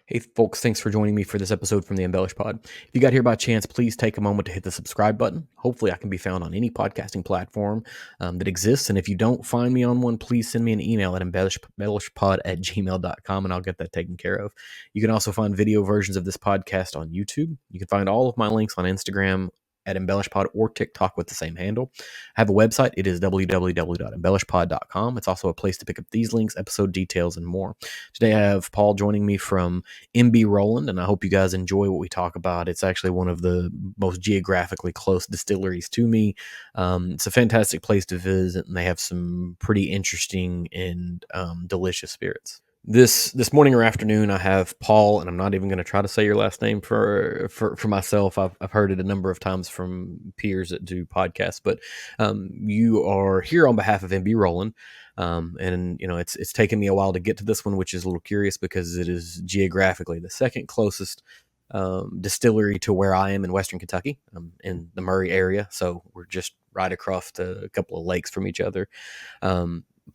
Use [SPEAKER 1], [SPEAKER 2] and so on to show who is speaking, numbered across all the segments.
[SPEAKER 1] Hey, folks, thanks for joining me for this episode from the EmbellishPod. If you got here by chance, please take a moment to hit the subscribe button. Hopefully, I can be found on any podcasting platform that exists. And if you don't find me on one, please send me an email at embellishpod@gmail.com and I'll get that taken care of. You can also find video versions of this podcast on YouTube. You can find all of my links on Instagram at EmbellishPod or TikTok with the same handle. I have a website. It is www.embellishpod.com. It's also a place to pick up these links, episode details, and more. Today, I have Paul joining me from MB Roland, and I hope you guys enjoy what we talk about. It's actually one of the most geographically close distilleries to me. It's a fantastic place to visit, and they have some pretty interesting and delicious spirits. This morning or afternoon, I have Paul, and I'm not even going to try to say your last name for myself. I've heard it a number of times from peers that do podcasts, but you are here on behalf of MB Roland. And it's taken me a while to get to this one, which is a little curious because it is geographically the second closest distillery to where I am in Western Kentucky, in the Murray area. So we're just right across a couple of lakes from each other.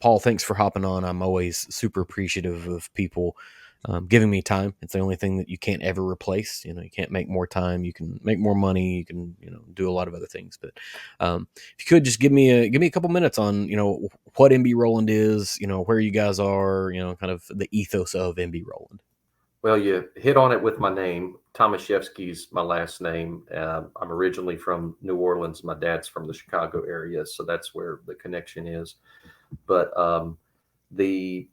[SPEAKER 1] Paul, thanks for hopping on. I'm always super appreciative of people giving me time. It's the only thing that you can't ever replace. You can't make more time. You can make more money. You can, do a lot of other things. But if you could just give me a couple minutes on, what MB Roland is, where you guys are, kind of the ethos of MB Roland.
[SPEAKER 2] Well, you hit on it with my name. Tomaszewski's my last name. I'm originally from New Orleans. My dad's from the Chicago area, so that's where the connection is. But the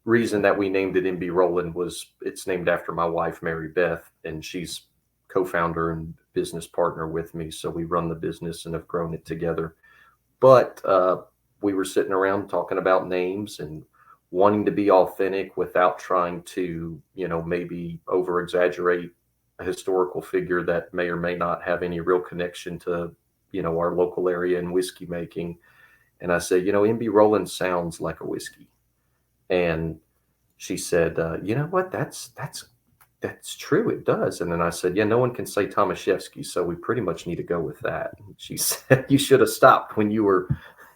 [SPEAKER 2] reason that we named it MB Roland was it's named after my wife, Mary Beth, and she's co-founder and business partner with me. So we run the business and have grown it together. But we were sitting around talking about names and wanting to be authentic without trying to, maybe over exaggerate a historical figure that may or may not have any real connection to, our local area and whiskey making. And I said, MB Roland sounds like a whiskey. And she said, you know what? That's true. It does. And then I said, yeah, no one can say Tomaszewski, so we pretty much need to go with that. And she said, you should have stopped when you were,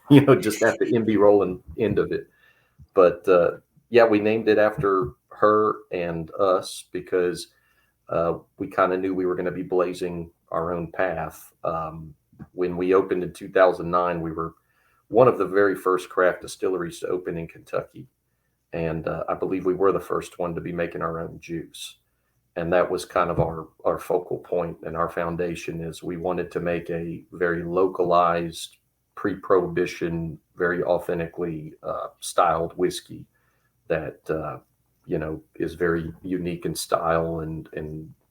[SPEAKER 2] just at the MB Roland end of it. But yeah, we named it after her and us because we kind of knew we were going to be blazing our own path. When we opened in 2009, we were one of the very first craft distilleries to open in Kentucky. And I believe we were the first one to be making our own juice. And that was kind of our focal point and our foundation is we wanted to make a very localized, pre-prohibition, very authentically styled whiskey that, is very unique in style and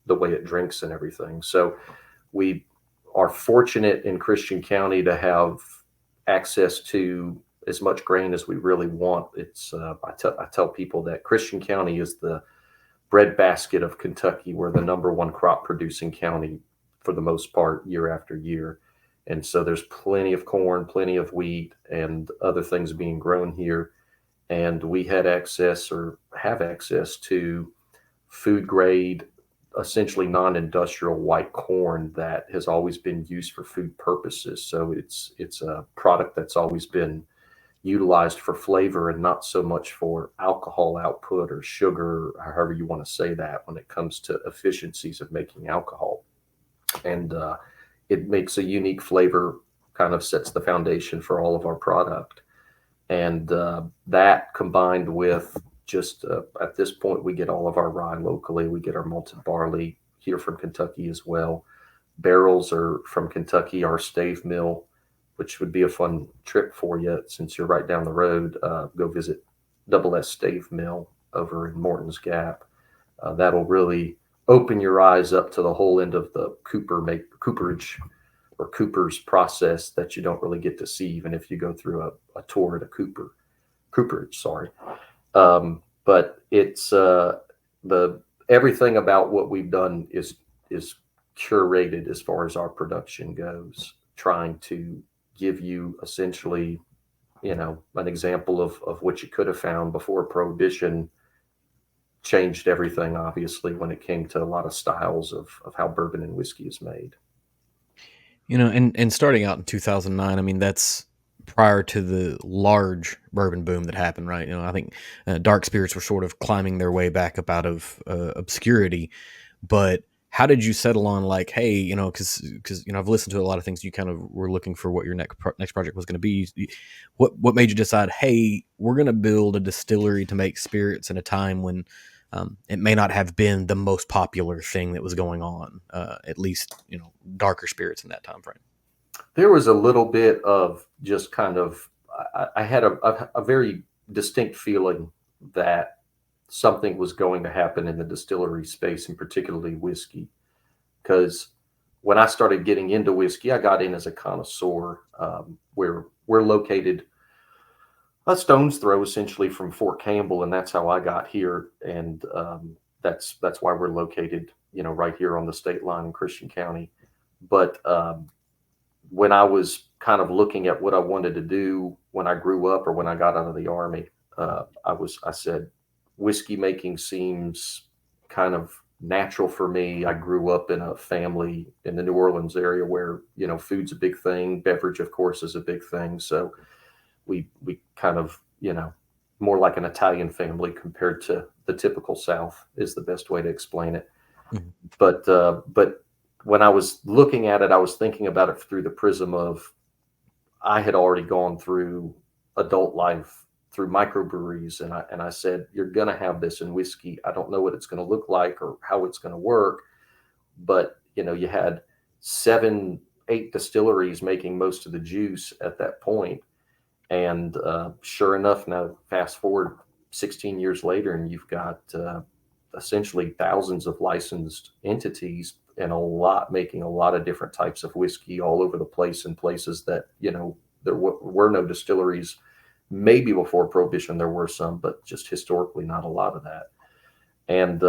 [SPEAKER 2] the way it drinks and everything. So we are fortunate in Christian County to have access to as much grain as we really want. It's I tell people that Christian County is the breadbasket of Kentucky. We're the number one crop producing county for the most part year after year. And so there's plenty of corn, plenty of wheat and other things being grown here. And we had access or have access to food grade, essentially non-industrial white corn that has always been used for food purposes. So it's a product that's always been utilized for flavor and not so much for alcohol output or sugar, or however you want to say that when it comes to efficiencies of making alcohol. And it makes a unique flavor, kind of sets the foundation for all of our product. And that combined with just at this point, we get all of our rye locally. We get our malted barley here from Kentucky as well. Barrels are from Kentucky, our stave mill, which would be a fun trip for you since you're right down the road. Go visit Double S Stave Mill over in Morton's Gap. That'll really open your eyes up to the whole end of the cooperage or cooper's process that you don't really get to see, even if you go through a tour at a cooperage. Sorry. But it's everything about what we've done is curated as far as our production goes, trying to give you essentially, an example of what you could have found before Prohibition changed everything, obviously, when it came to a lot of styles of how bourbon and whiskey is made.
[SPEAKER 1] And starting out in 2009, I mean, that's prior to the large bourbon boom that happened, right? I think dark spirits were sort of climbing their way back up out of obscurity. But how did you settle on, like, hey, because I've listened to a lot of things. You kind of were looking for what your next project was going to be. What made you decide, hey, we're going to build a distillery to make spirits in a time when it may not have been the most popular thing that was going on, at least darker spirits in that time frame?
[SPEAKER 2] There was a little bit of just kind of, I had a very distinct feeling that something was going to happen in the distillery space, and particularly whiskey. Because when I started getting into whiskey, I got in as a connoisseur. We're located a stone's throw essentially from Fort Campbell, and that's how I got here. And that's why we're located, right here on the state line in Christian County. But when I was kind of looking at what I wanted to do when I grew up or when I got out of the Army, I said, whiskey making seems kind of natural for me. I grew up in a family in the New Orleans area where, food's a big thing. Beverage, of course, is a big thing. So we kind of, more like an Italian family compared to the typical South is the best way to explain it. Mm-hmm. But when I was looking at it, I was thinking about it through the prism of, I had already gone through adult life through microbreweries. And I said, you're going to have this in whiskey. I don't know what it's going to look like or how it's going to work. But, you had 7-8 distilleries making most of the juice at that point. And sure enough, now fast forward 16 years later, and you've got essentially thousands of licensed entities and making a lot of different types of whiskey all over the place in places that, there were no distilleries. Maybe before Prohibition, there were some, but just historically, not a lot of that. And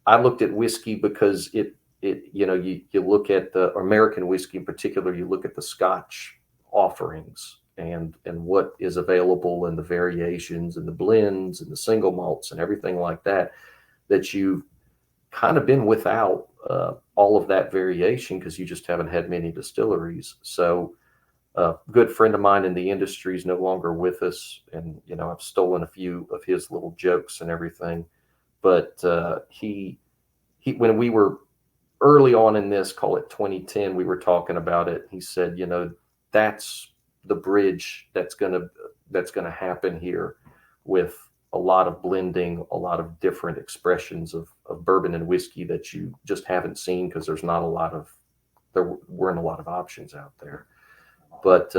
[SPEAKER 2] I looked at whiskey because you look at the American whiskey in particular, you look at the Scotch offerings and what is available and the variations and the blends and the single malts and everything like that you've kind of been without all of that variation because you just haven't had many distilleries. So a good friend of mine in the industry is no longer with us. And, I've stolen a few of his little jokes and everything. But he when we were early on in this, call it 2010, we were talking about it. He said, that's the bridge that's going to happen here with a lot of blending, a lot of different expressions of bourbon and whiskey that you just haven't seen because there weren't a lot of options out there. But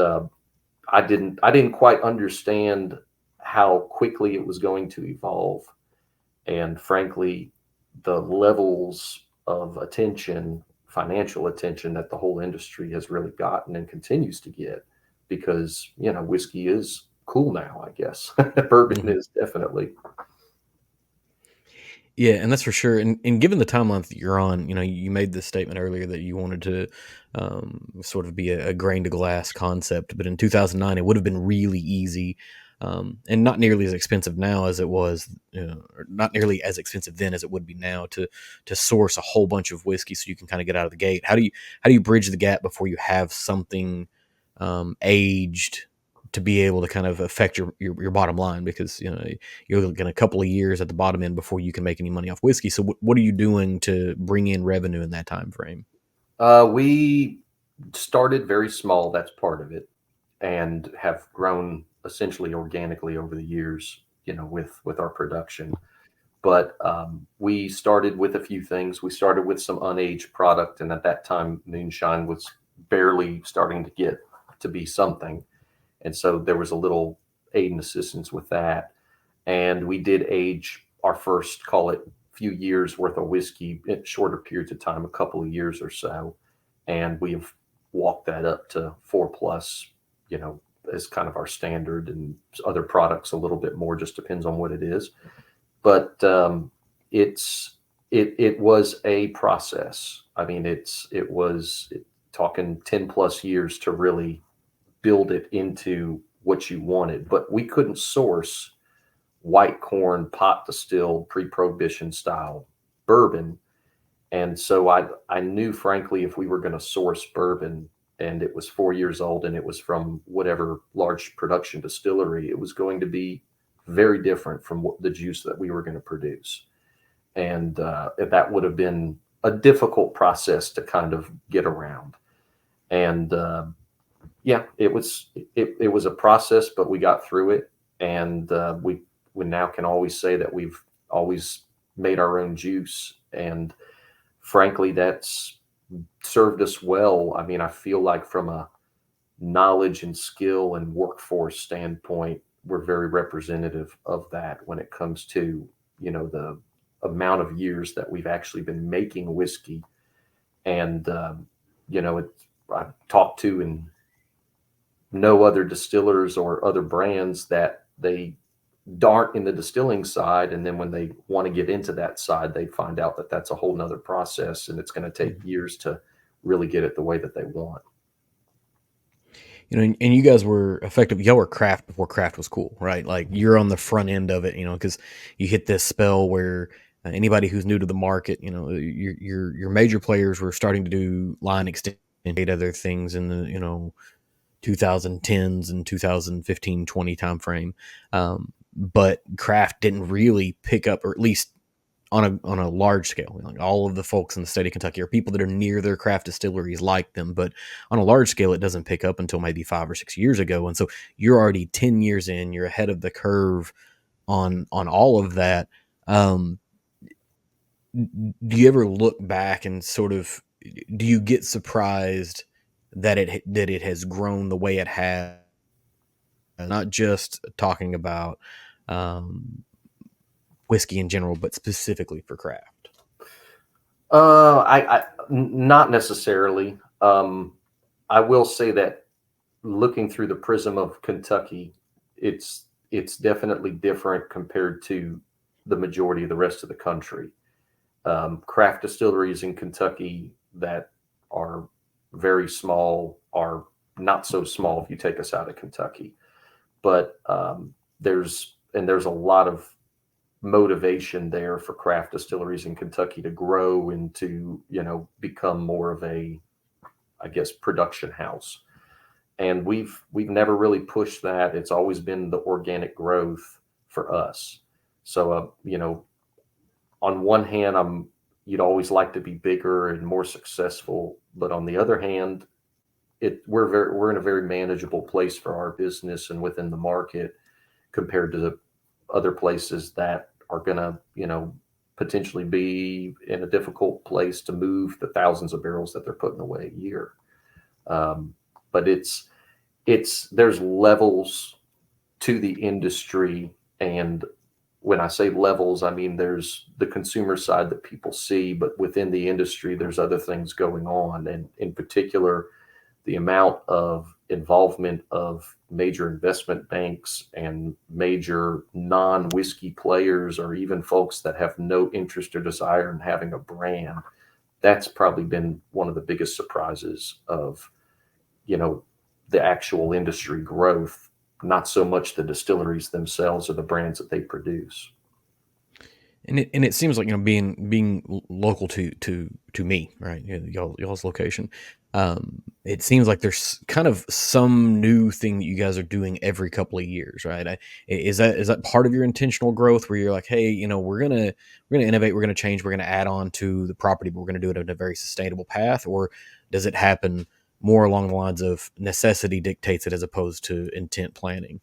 [SPEAKER 2] I didn't quite understand how quickly it was going to evolve. And frankly, the levels of attention, financial attention that the whole industry has really gotten and continues to get, because, whiskey is cool now, I guess. Bourbon is definitely.
[SPEAKER 1] Yeah, and that's for sure. And given the timeline that you're on, you made this statement earlier that you wanted to sort of be a grain to glass concept, but in 2009 it would have been really easy, and not nearly as expensive now as it was, or not nearly as expensive then as it would be now to source a whole bunch of whiskey so you can kind of get out of the gate. How do you bridge the gap before you have something aged to be able to kind of affect your bottom line? Because you're looking a couple of years at the bottom end before you can make any money off whiskey. So what are you doing to bring in revenue in that time frame?
[SPEAKER 2] We started very small. That's part of it, and have grown essentially organically over the years, with our production. But we started with a few things. We started with some unaged product, and at that time, moonshine was barely starting to get to be something. And so there was a little aid and assistance with that. And we did age our first, call it, few years worth of whiskey in shorter periods of time, a couple of years or so. And we have walked that up to 4+, as kind of our standard, and other products a little bit more, just depends on what it is. But it was a process. I mean, it was talking 10+ years to really build it into what you wanted. But we couldn't source white corn, pot distilled, pre-prohibition style bourbon. And so I knew, frankly, if we were going to source bourbon, and it was 4 years old, and it was from whatever large production distillery, it was going to be very different from the juice that we were going to produce. And that would have been a difficult process to kind of get around. And yeah, it was a process, but we got through it, and we now can always say that we've always made our own juice, and frankly, that's served us well. I mean, I feel like from a knowledge and skill and workforce standpoint, we're very representative of that when it comes to, the amount of years that we've actually been making whiskey. And, I've talked to and know other distillers or other brands that they aren't in the distilling side. And then when they want to get into that side, they find out that that's a whole nother process, and it's going to take years to really get it the way that they want.
[SPEAKER 1] And you guys were effective. Y'all were craft before craft was cool, right? Like you're on the front end of it, because you hit this spell where anybody who's new to the market, your major players were starting to do line extension, other things in the 2010s and 2015, 20 time frame. But craft didn't really pick up, or at least on a large scale. Like all of the folks in the state of Kentucky are people that are near their craft distilleries like them, but on a large scale, it doesn't pick up until maybe 5 or 6 years ago. And so you're already 10 years in, you're ahead of the curve on all of that. Do you ever look back and sort of, do you get surprised that it has grown the way it has? Not just talking about whiskey in general, but specifically for craft.
[SPEAKER 2] I not necessarily. I will say that looking through the prism of Kentucky, it's definitely different compared to the majority of the rest of the country. Craft distilleries in Kentucky that are very small are not so small if you take us out of Kentucky, but there's a lot of motivation there for craft distilleries in Kentucky to grow and to, become more of a, I guess, production house. And we've never really pushed that. It's always been the organic growth for us. So, on one hand, you'd always like to be bigger and more successful, but on the other hand, we're in a very manageable place for our business and within the market compared to the other places that are going to, potentially be in a difficult place to move the thousands of barrels that they're putting away a year. But there's levels to the industry. And when I say levels, I mean, there's the consumer side that people see, but within the industry, there's other things going on. And in particular, the amount of involvement of major investment banks and major non-whiskey players, or even folks that have no interest or desire in having a brand, that's probably been one of the biggest surprises of, the actual industry growth, not so much the distilleries themselves or the brands that they produce.
[SPEAKER 1] And it seems like, being local to me, right? Y'all's location. It seems like there's kind of some new thing that you guys are doing every couple of years, right? Is that part of your intentional growth, where you're like, hey, we're gonna innovate, we're gonna change, we're gonna add on to the property, but we're gonna do it in a very sustainable path? Or does it happen more along the lines of necessity dictates it as opposed to intent planning?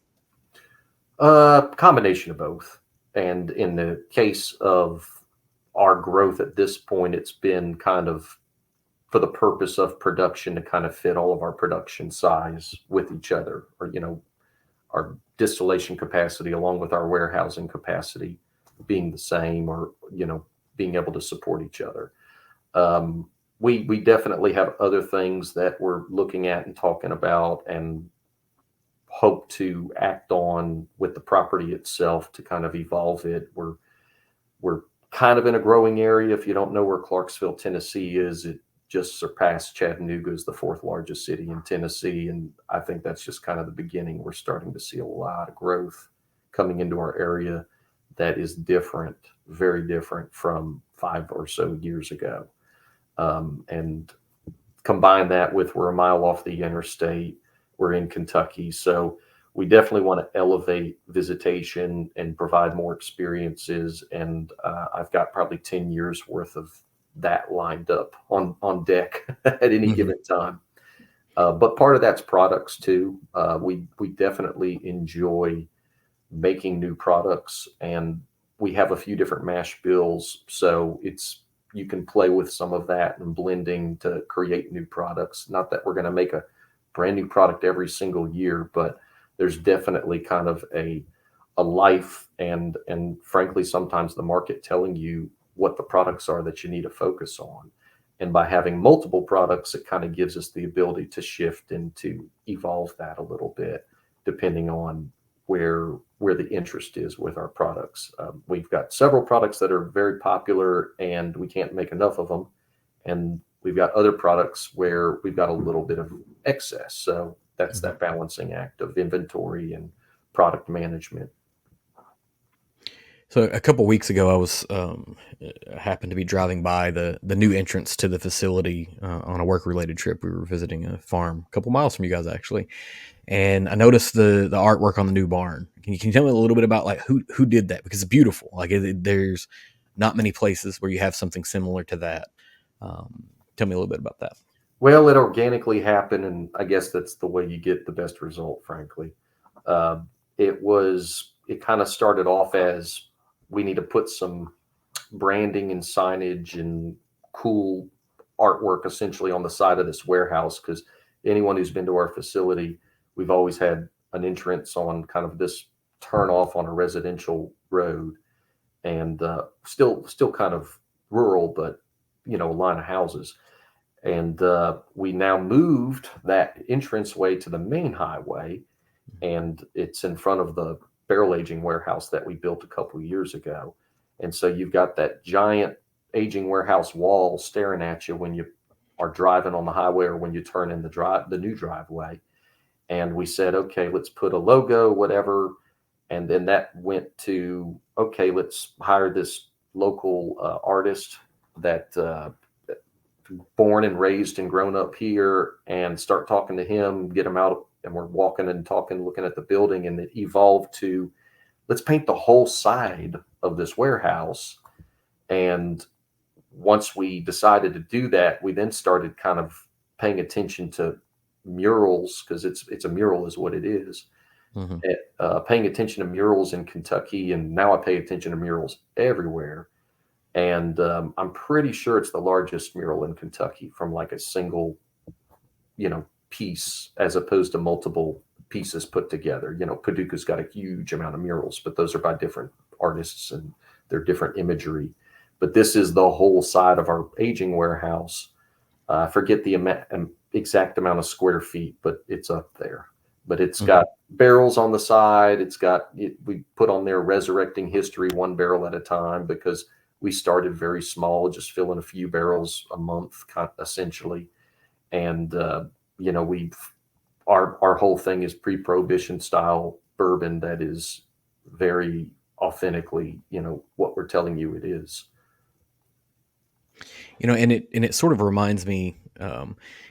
[SPEAKER 2] Combination of both. And in the case of our growth at this point, it's been kind of for the purpose of production to kind of fit all of our production size with each other, or, our distillation capacity along with our warehousing capacity being the same, or, being able to support each other. We definitely have other things that we're looking at and talking about and hope to act on with the property itself to kind of evolve it. We're kind of in a growing area. If you don't know where Clarksville, Tennessee is, it just surpassed Chattanooga as the 4th largest city in Tennessee. And I think that's just kind of the beginning. We're starting to see a lot of growth coming into our area that is different, very different from 5 or so years ago. And combine that with we're a mile off the interstate, we're in Kentucky. So we definitely want to elevate visitation and provide more experiences. And I've got probably 10 years worth of that lined up on deck at any
[SPEAKER 1] Mhm.
[SPEAKER 2] given time. But part of that's products too. We definitely enjoy making new products, and we have a few different mash bills, so you can play with some of that and blending to create new products. Not that we're going to make a brand new product every single year, but there's definitely kind of a life and frankly sometimes the market telling you what the products are that you need to focus on. And by having multiple products, it kind of gives us the ability to shift and to evolve that a little bit depending on where the interest is with our products. We've got several products that are very popular and we can't make enough of them, and we've got other products where we've got a little bit of excess. So that's that balancing act of inventory and product management.
[SPEAKER 1] So a couple weeks ago, I was happened to be driving by the new entrance to the facility on a work related trip. We were visiting a farm a couple miles from you guys actually, and I noticed the artwork on the new barn. Can you tell me a little bit about like who did that? Because it's beautiful. Like there's not many places where you have something similar to that. Tell me a little bit about that.
[SPEAKER 2] Well, it organically happened, and I guess that's the way you get the best result, frankly. Uh, it kind of started off as we need to put some branding and signage and cool artwork essentially on the side of this warehouse, because anyone who's been to our facility, we've always had an entrance on kind of this turn off on a residential road, and still kind of rural, but a line of houses. And we now moved that entranceway to the main highway, and it's in front of the barrel aging warehouse that we built a couple of years ago. And so you've got that giant aging warehouse wall staring at you when you are driving on the highway or when you turn in the new driveway. And we said, okay, let's put a logo, whatever. And then that went to, okay, let's hire this local artist that born and raised and grown up here, and start talking to him, get him out. And we're walking and talking, looking at the building, and it evolved to, let's paint the whole side of this warehouse. And once we decided to do that, we then started kind of paying attention to murals, because it's a mural is what it is.
[SPEAKER 1] Mm-hmm.
[SPEAKER 2] Paying attention to murals in Kentucky, and now I pay attention to murals everywhere. And I'm pretty sure it's the largest mural in Kentucky from like a single, piece, as opposed to multiple pieces put together. Paducah's got a huge amount of murals, but those are by different artists and they're different imagery. But this is the whole side of our aging warehouse. I forget the exact amount of square feet, but it's up there. But it's got barrels on the side. We put on there resurrecting history one barrel at a time, because we started very small, just filling a few barrels a month, essentially. And our whole thing is pre-prohibition style bourbon that is very authentically, what we're telling you it is.
[SPEAKER 1] And it sort of reminds me,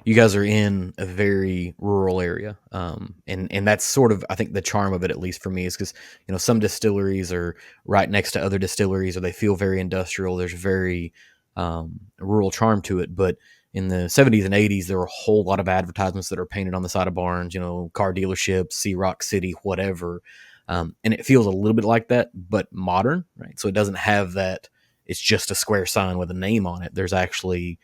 [SPEAKER 1] you guys are in a very rural area, and that's sort of, I think, the charm of it, at least for me, is because some distilleries are right next to other distilleries, or they feel very industrial. There's very rural charm to it, but in the 70s and 80s, there were a whole lot of advertisements that are painted on the side of barns, car dealerships, Sea Rock City, whatever, and it feels a little bit like that, but modern, right? So it doesn't have that. It's just a square sign with a name on it. There's actually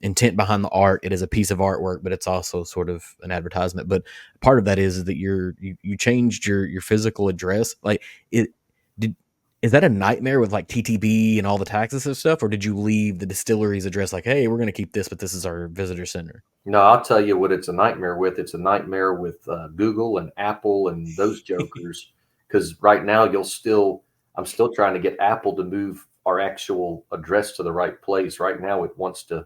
[SPEAKER 1] intent behind the art. It is a piece of artwork, but it's also sort of an advertisement. But part of that is that you changed your physical address. Like is that a nightmare with like TTB and all the taxes and stuff, or did you leave the distillery's address like, hey, we're going to keep this, but this is our visitor center?
[SPEAKER 2] No, I'll tell you what it's a nightmare with. It's a nightmare with Google and Apple and those jokers. Because right now I'm still trying to get Apple to move our actual address to the right place. Right now it wants to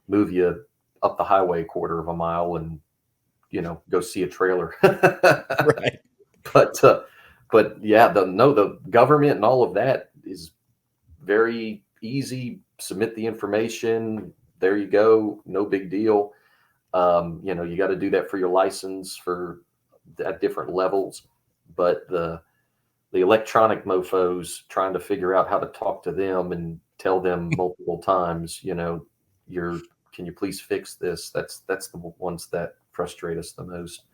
[SPEAKER 2] move you up the highway a quarter of a mile and, go see a trailer.
[SPEAKER 1] Right.
[SPEAKER 2] But yeah, the government and all of that is very easy. Submit the information. there you go. No big deal. You got to do that for your license at different levels, but the electronic mofos, trying to figure out how to talk to them and tell them multiple times, can you please fix this? That's the ones that frustrate us the most.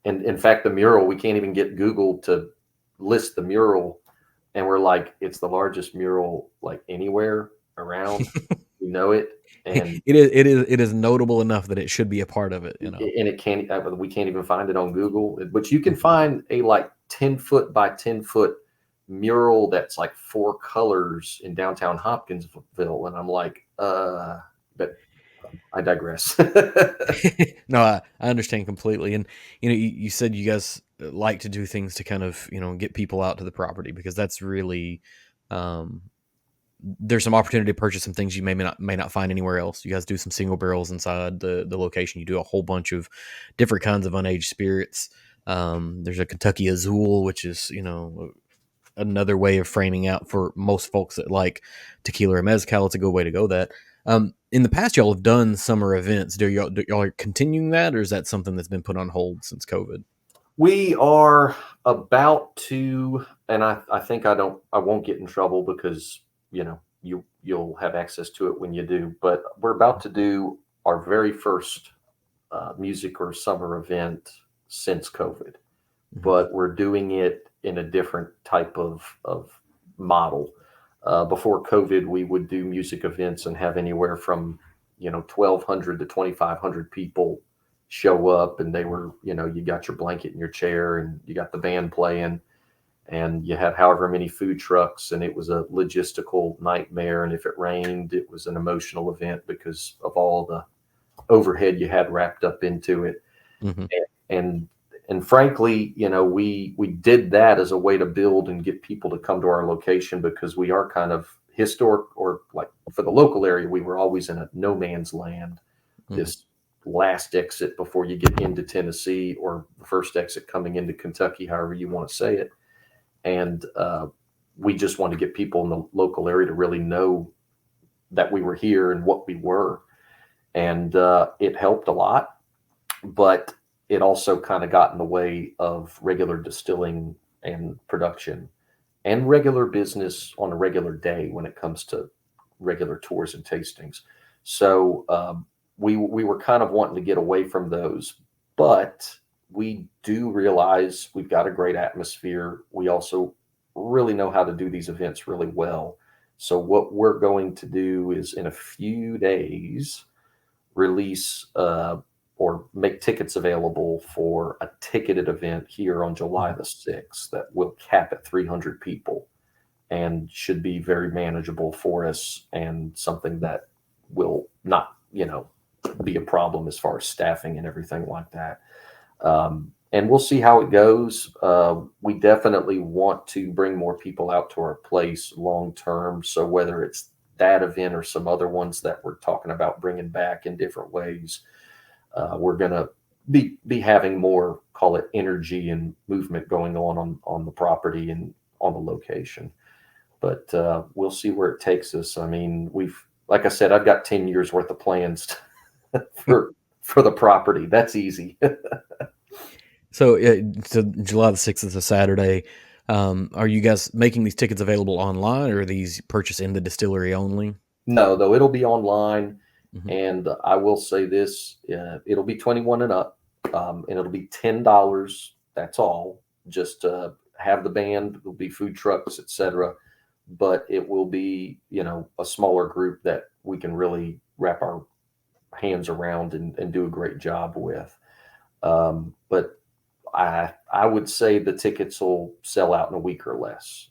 [SPEAKER 2] And in fact, the mural, we can't even get Google to list the mural. And we're like, it's the largest mural like anywhere around. We know it. And
[SPEAKER 1] it is notable enough that it should be a part of it,
[SPEAKER 2] and we can't even find it on Google, but you can find a like 10-foot by 10-foot mural that's like 4 colors in downtown Hopkinsville. And I'm like, but I digress.
[SPEAKER 1] No, I understand completely. And, you said you guys like to do things to kind of, get people out to the property, because that's really, there's some opportunity to purchase some things you may not find anywhere else. You guys do some single barrels inside the location. You do a whole bunch of different kinds of unaged spirits. There's a Kentucky Azul, which is, another way of framing out for most folks that like tequila or mezcal. It's a good way to go that. In the past, y'all have done summer events. Do y'all are continuing that, or is that something that's been put on hold since COVID?
[SPEAKER 2] We are about to, and I think I won't get in trouble because, you'll have access to it when you do, but we're about to do our very first music or summer event since COVID, but we're doing it in a different type of model. Before COVID, we would do music events and have anywhere from 1,200 to 2,500 people show up, and they were, you got your blanket and your chair, and you got the band playing, and you had however many food trucks, and it was a logistical nightmare. And if it rained, it was an emotional event because of all the overhead you had wrapped up into it.
[SPEAKER 1] Mm-hmm.
[SPEAKER 2] And frankly, we did that as a way to build and get people to come to our location, because we are kind of historic, or like for the local area, we were always in a no man's land, this last exit before you get into Tennessee, or the first exit coming into Kentucky, however you want to say it. And we just want to get people in the local area to really know that we were here and what we were. And it helped a lot, but it also kind of got in the way of regular distilling and production and regular business on a regular day when it comes to regular tours and tastings. So we were kind of wanting to get away from those, but we do realize we've got a great atmosphere. We also really know how to do these events really well. So what we're going to do is, in a few days, release or make tickets available for a ticketed event here on July the 6th that will cap at 300 people and should be very manageable for us, and something that will not, be a problem as far as staffing and everything like that. And we'll see how it goes. We definitely want to bring more people out to our place long term. So whether it's that event or some other ones that we're talking about bringing back in different ways, we're going to be having more, call it, energy and movement going on the property and on the location. But we'll see where it takes us. I mean, like I said, I've got 10 years worth of plans for the property. That's easy.
[SPEAKER 1] So July the 6th is a Saturday. Are you guys making these tickets available online, or are these purchased in the distillery only?
[SPEAKER 2] No, though, it'll be online.
[SPEAKER 1] Mm-hmm.
[SPEAKER 2] And I will say this, it'll be 21 and up, and it'll be $10. That's all. Just have the band, there'll be food trucks, etc. But it will be, a smaller group that we can really wrap our hands around and do a great job with. But I would say the tickets will sell out in a week or less,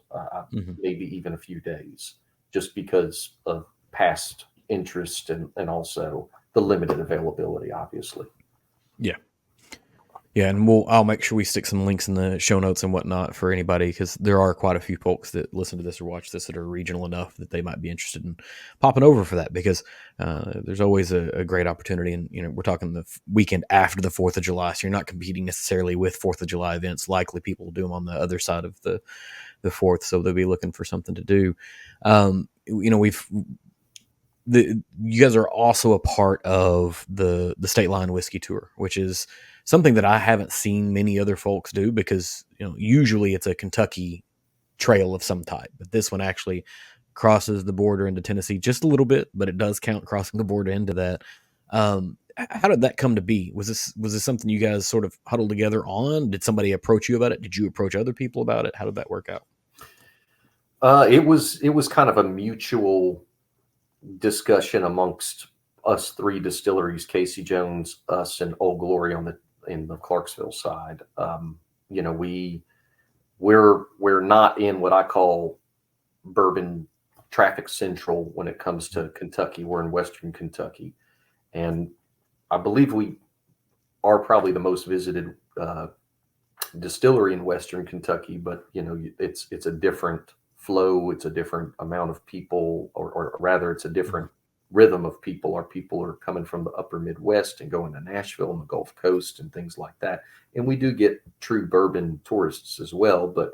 [SPEAKER 2] maybe even a few days, just because of past interest and also the limited availability, obviously.
[SPEAKER 1] Yeah, and I'll make sure we stick some links in the show notes and whatnot for anybody, because there are quite a few folks that listen to this or watch this that are regional enough that they might be interested in popping over for that, because there's always a great opportunity. And we're talking the weekend after the 4th of July, so you're not competing necessarily with 4th of July events. Likely people will do them on the other side of the 4th, so they'll be looking for something to do. you guys are also a part of the State Line Whiskey Tour, which is something that I haven't seen many other folks do, because usually it's a Kentucky trail of some type, but this one actually crosses the border into Tennessee just a little bit, but it does count crossing the border into that. How did that come to be? Was this something you guys sort of huddled together on? Did somebody approach you about it? Did you approach other people about it? How did that work out?
[SPEAKER 2] It was kind of a mutual discussion amongst us three distilleries: Casey Jones, us, and Old Glory in the Clarksville side. We're not in what I call bourbon traffic central when it comes to Kentucky. We're in Western Kentucky, and I believe we are probably the most visited distillery in Western Kentucky. But it's a different flow. It's a different amount of people, or rather, it's a different rhythm of people. Our people are coming from the upper Midwest and going to Nashville and the Gulf Coast and things like that. And we do get true bourbon tourists as well, but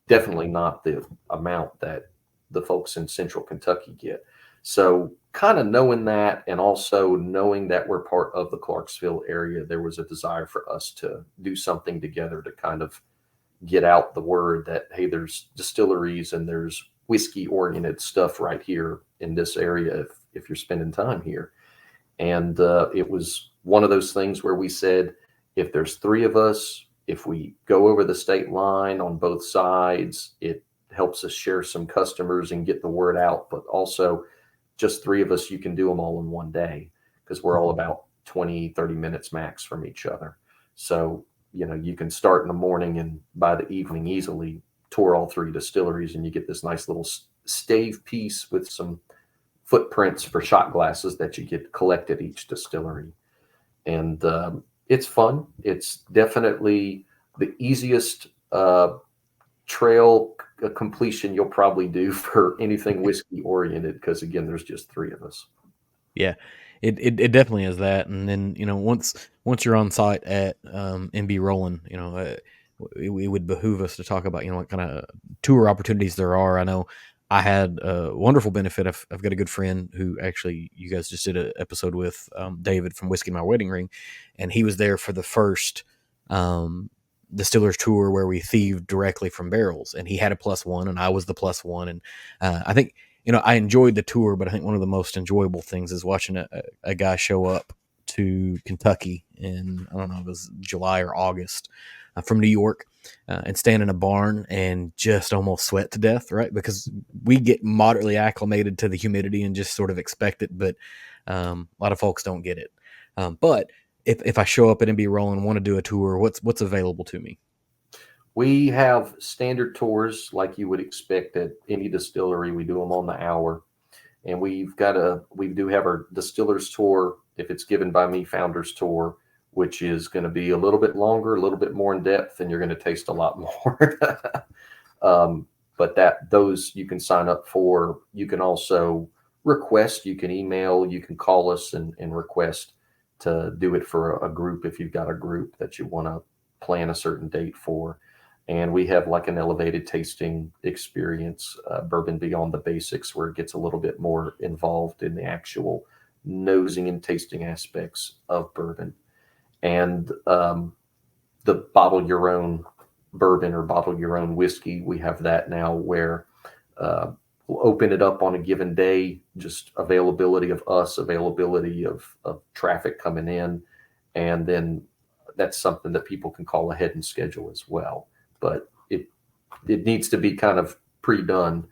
[SPEAKER 2] definitely not the amount that the folks in Central Kentucky get. So kind of knowing that, and also knowing that we're part of the Clarksville area, there was a desire for us to do something together to kind of get out the word that, hey, there's distilleries and there's whiskey oriented stuff right here in this area if you're spending time here. And it was one of those things where we said, if there's three of us, if we go over the state line on both sides, it helps us share some customers and get the word out. But also, just three of us, you can do them all in one day, because we're all about 20-30 minutes max from each other. So you can start in the morning and by the evening easily tour all three distilleries, and you get this nice little stave piece with some footprints for shot glasses that you get collect at each distillery. And it's fun. It's definitely the easiest trail completion you'll probably do for anything whiskey oriented, because again, there's just three of us.
[SPEAKER 1] Yeah, it definitely is that. And then once you're on site at MB Roland, it would behoove us to talk about what kind of tour opportunities there are. I know I had a wonderful benefit. I've got a good friend who actually you guys just did an episode with, David from Whiskey in My Wedding Ring, and he was there for the first distillers tour where we thieved directly from barrels, and he had a +1 and I was the +1. And I think I enjoyed the tour, but I think one of the most enjoyable things is watching a guy show up to Kentucky in, I don't know, it was July or August, from New York, and stand in a barn and just almost sweat to death, right? Because we get moderately acclimated to the humidity and just sort of expect it, but a lot of folks don't get it. But if I show up at MB Roland and want to do a tour, what's available to me?
[SPEAKER 2] We have standard tours like you would expect at any distillery. We do them on the hour, and we do have our distillers tour, if it's given by me, founders tour, which is going to be a little bit longer, a little bit more in depth, and you're going to taste a lot more. But those you can sign up for. You can also request, you can email, you can call us and request to do it for a group if you've got a group that you want to plan a certain date for. And we have like an elevated tasting experience, Bourbon Beyond the Basics, where it gets a little bit more involved in the actual nosing and tasting aspects of bourbon. And the bottle your own bourbon or bottle your own whiskey, we have that now where we'll open it up on a given day, just availability of us, availability of traffic coming in. And then that's something that people can call ahead and schedule as well. But it needs to be kind of pre-done.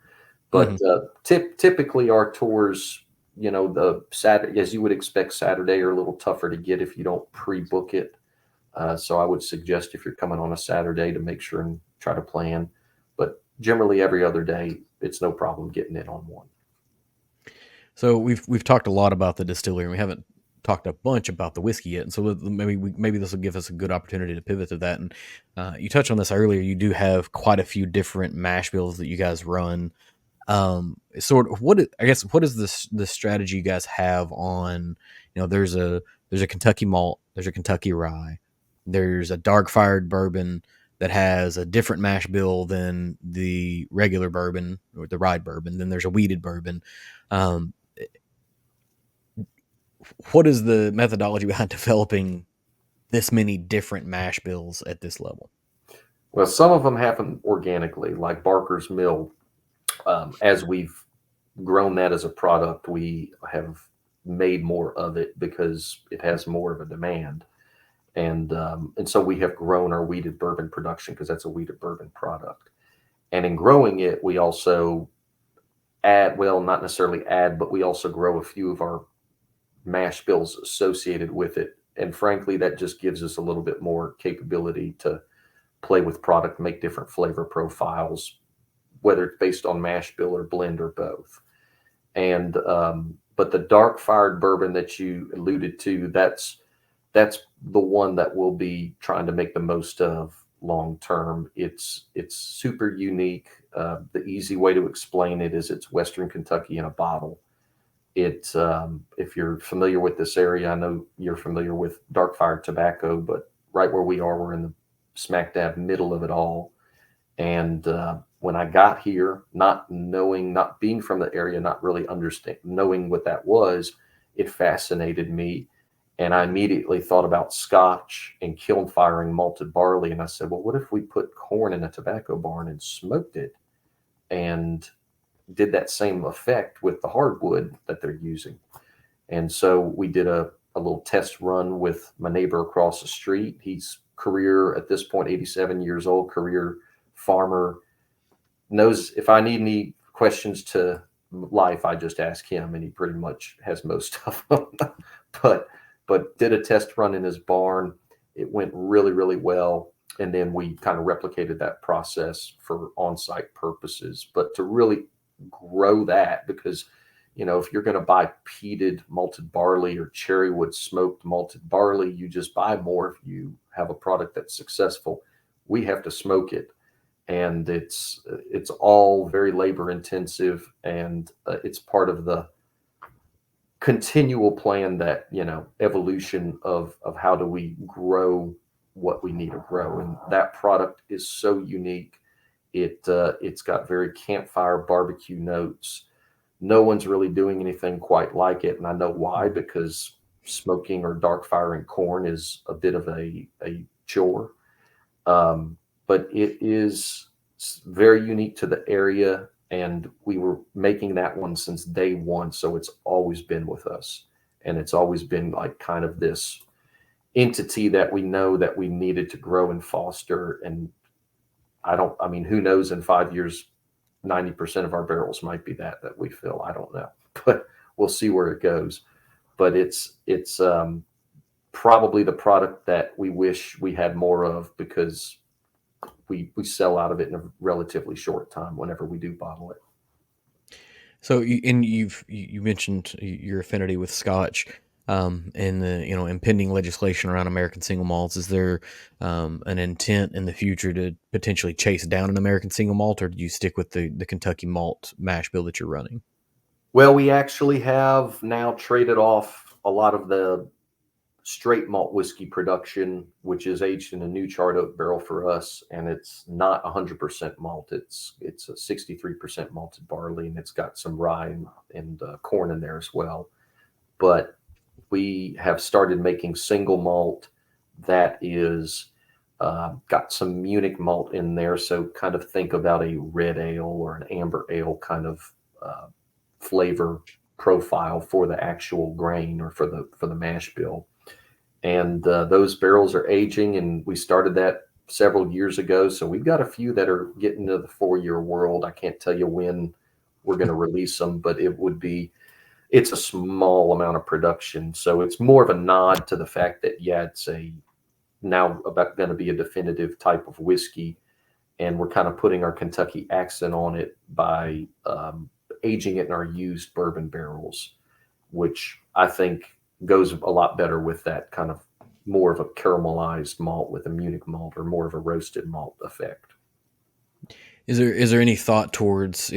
[SPEAKER 2] But typically our tours, the Saturday, as you would expect, Saturday are a little tougher to get if you don't pre-book it. So I would suggest if you're coming on a Saturday to make sure and try to plan. But generally every other day, it's no problem getting in on one.
[SPEAKER 1] So we've talked a lot about the distillery, and we haven't talked a bunch about the whiskey yet. And so maybe this will give us a good opportunity to pivot to that. And you touched on this earlier. You do have quite a few different mash bills that you guys run. Sort of what is the strategy you guys have on? There's a Kentucky malt, there's a Kentucky rye, there's a dark fired bourbon that has a different mash bill than the regular bourbon or the rye bourbon. Then there's a wheated bourbon. what is the methodology behind developing this many different mash bills at this level?
[SPEAKER 2] Well, some of them happen organically, like Barker's Mill. As we've grown that as a product, we have made more of it because it has more of a demand. And so we have grown our wheated bourbon production because that's a wheated bourbon product. And in growing it, we also add, well, not necessarily add, but we also grow a few of our mash bills associated with it. And frankly, that just gives us a little bit more capability to play with product, make different flavor profiles, whether it's based on mash bill or blend or both. And but the dark fired bourbon that you alluded to, that's the one that we'll be trying to make the most of long term. It's super unique. The easy way to explain it is it's Western Kentucky in a bottle. It's if you're familiar with this area, I know you're familiar with dark fired tobacco, but right where we are, we're in the smack dab middle of it all. And when I got here, not knowing, not being from the area, not really knowing what that was, it fascinated me. And I immediately thought about Scotch and kiln firing malted barley. And I said, well, what if we put corn in a tobacco barn and smoked it and did that same effect with the hardwood that they're using? And so we did a little test run with my neighbor across the street. He's career at this point, 87 years old, career farmer, knows if I need any questions to life, I just ask him, and he pretty much has most of them. but did a test run in his barn. It went really, really well. And then we kind of replicated that process for on-site purposes. But to really grow that, because if you're going to buy peated malted barley or cherrywood smoked malted barley, you just buy more if you have a product that's successful. We have to smoke it, and it's all very labor intensive, and it's part of the continual plan that evolution of how do we grow what we need to grow. And that product is so unique. It's got very campfire barbecue notes. No one's really doing anything quite like it, and I know why, because smoking or dark firing corn is a bit of a chore. But it is very unique to the area, and we were making that one since day one, so it's always been with us, and it's always been like kind of this entity that we know that we needed to grow and foster. And I mean, who knows, in 5 years 90% of our barrels might be that we fill. I don't know, but we'll see where it goes. But it's probably the product that we wish we had more of, because we sell out of it in a relatively short time whenever we do bottle it.
[SPEAKER 1] So, you mentioned your affinity with Scotch, and the impending legislation around American single malts. Is there an intent in the future to potentially chase down an American single malt, or do you stick with the Kentucky malt mash bill that you're running?
[SPEAKER 2] Well, we actually have now traded off a lot of the straight malt whiskey production, which is aged in a new charred oak barrel for us, and it's not 100% malt. It's a 63% malted barley, and it's got some rye and corn in there as well. But we have started making single malt that is got some Munich malt in there. So kind of think about a red ale or an amber ale kind of flavor profile for the actual grain or for the mash bill. And those barrels are aging, and we started that several years ago. So we've got a few that are getting to the 4-year world. I can't tell you when we're going to release them, but it's a small amount of production. So it's more of a nod to the fact that, it's now about going to be a definitive type of whiskey. And we're kind of putting our Kentucky accent on it by aging it in our used bourbon barrels, which I think goes a lot better with that kind of more of a caramelized malt with a Munich malt, or more of a roasted malt effect.
[SPEAKER 1] Is there any thought towards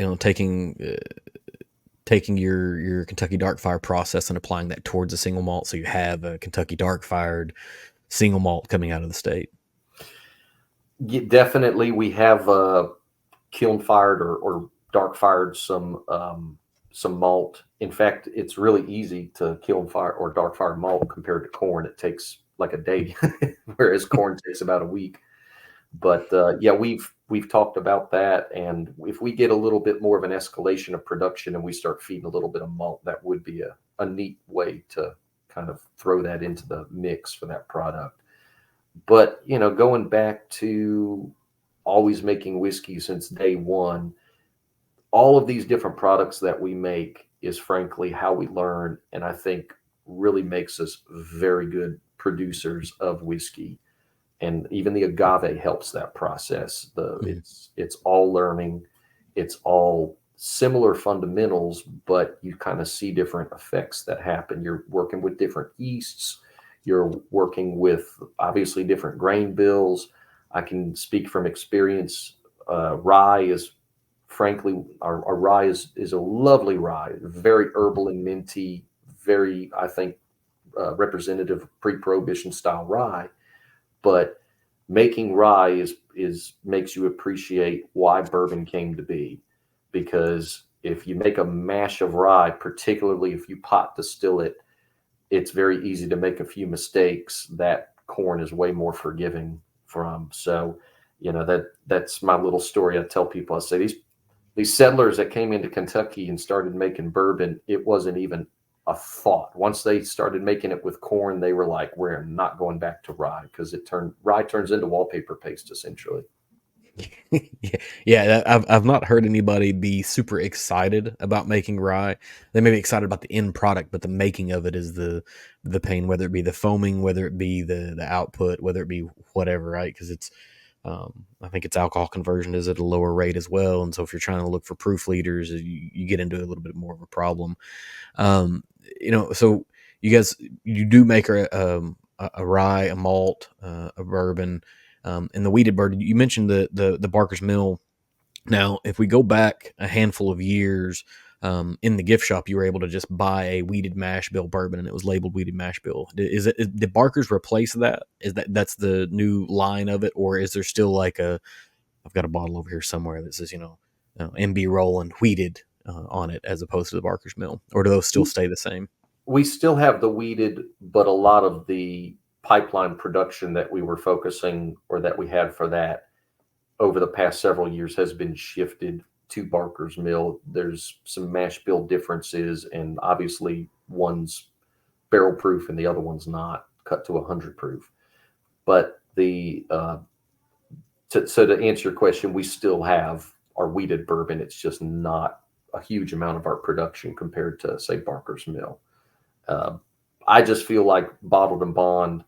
[SPEAKER 1] taking your Kentucky dark fire process and applying that towards a single malt, so you have a Kentucky dark fired single malt coming out of the state?
[SPEAKER 2] Yeah, definitely, we have kiln fired or dark fired some some malt. In fact, it's really easy to kiln fire or dark fire malt compared to corn. It takes like a day, whereas corn takes about a week. But yeah, we've talked about that, and if we get a little bit more of an escalation of production and we start feeding a little bit of malt, that would be a neat way to kind of throw that into the mix for that product. But going back to always making whiskey since day one, all of these different products that we make is frankly how we learn, and I think really makes us very good producers of whiskey. And even the agave helps that process. It's all learning, it's all similar fundamentals, but you kind of see different effects that happen. You're working with different yeasts, you're working with obviously different grain bills. I can speak from experience. Rye is frankly, our rye is a lovely rye, very herbal and minty, very, I think, representative of pre-prohibition style rye. But making rye is makes you appreciate why bourbon came to be, because if you make a mash of rye, particularly if you pot distill it, it's very easy to make a few mistakes that corn is way more forgiving from. So, that's my little story. I tell people, I say these settlers that came into Kentucky and started making bourbon, it wasn't even a thought. Once they started making it with corn, they were like, we're not going back to rye, because rye turns into wallpaper paste essentially.
[SPEAKER 1] Yeah, I've not heard anybody be super excited about making rye. They may be excited about the end product, but the making of it is the pain, whether it be the foaming, whether it be the output, whether it be whatever, right? Because it's I think its alcohol conversion is at a lower rate as well, and so if you're trying to look for proof leaders, you get into a little bit more of a problem. So you guys, you do make a rye, a malt, a bourbon, and the wheated bourbon. You mentioned the Barker's Mill. Now, if we go back a handful of years, in the gift shop, you were able to just buy a wheated mash bill bourbon, and it was labeled wheated mash bill. Did Barker's replace that? That's the new line of it, or is there still like I've got a bottle over here somewhere that says MB Roland wheated on it, as opposed to the Barker's Mill, or do those still stay the same?
[SPEAKER 2] We still have the wheated, but a lot of the pipeline production that we were focusing, or that we had for that over the past several years, has been shifted to Barker's Mill. There's some mash bill differences, and obviously one's barrel proof and the other one's not, cut to 100 proof. But so to answer your question, we still have our wheated bourbon. It's just not a huge amount of our production compared to, say, Barker's Mill. I just feel like Bottled and Bond,